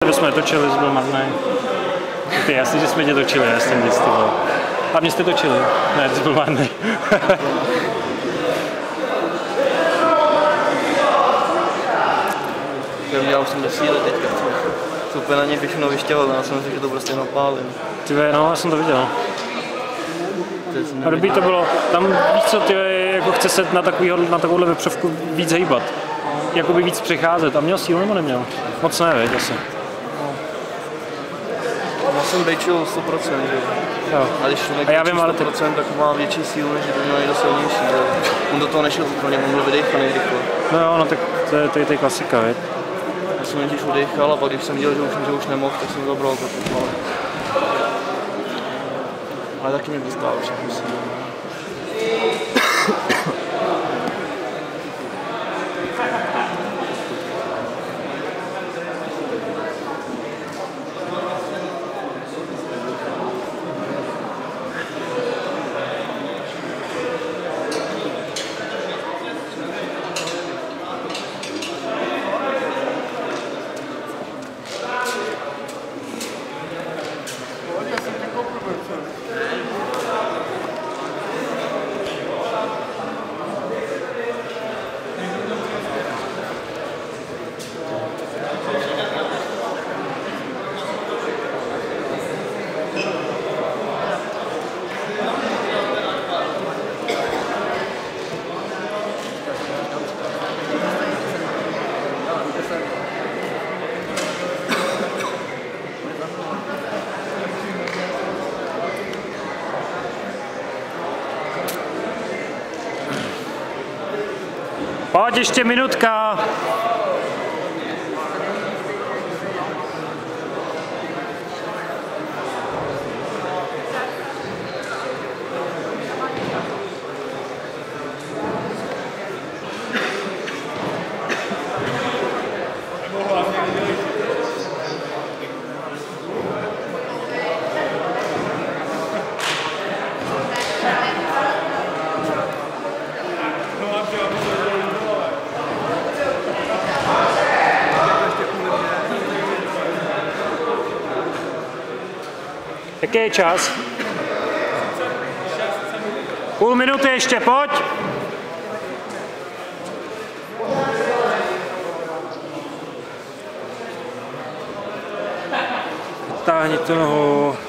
Když jsme točili, jsi byl marný. Ty jasně, že jsme tě točili, já jsem nic ty vole. A mě jste točili? Ne, ty jsi byl marný. Já už jsem do síly teďka. Co úplně na něj vyšlo vyštěval, já jsem myslel, že to prostě napálím. Ty no, já jsem to viděl. A kdyby to bylo, tam víš co, ty jako chce se na takovouhle vepřovku víc hejbat. Jakoby víc přecházet. A měl sílu nebo neměl? Moc ne, veď, asi. Já jsem bejčil 100%, že jo. A když člověk bejčil 100%, tak má větší sílu, než by měl někdo silnější. On do toho nešel úplně, on byl vydechaný rychle. No jo, no tak to je klasika, veď. Já jsem jen udechal a pak když jsem viděl, že už nemohl, tak jsem zabral to. Ale taky mě dostal všechno sílu. Pojď, ještě minutka. Jaký je čas? Půl minuty ještě, pojď! Táhni tu nohu.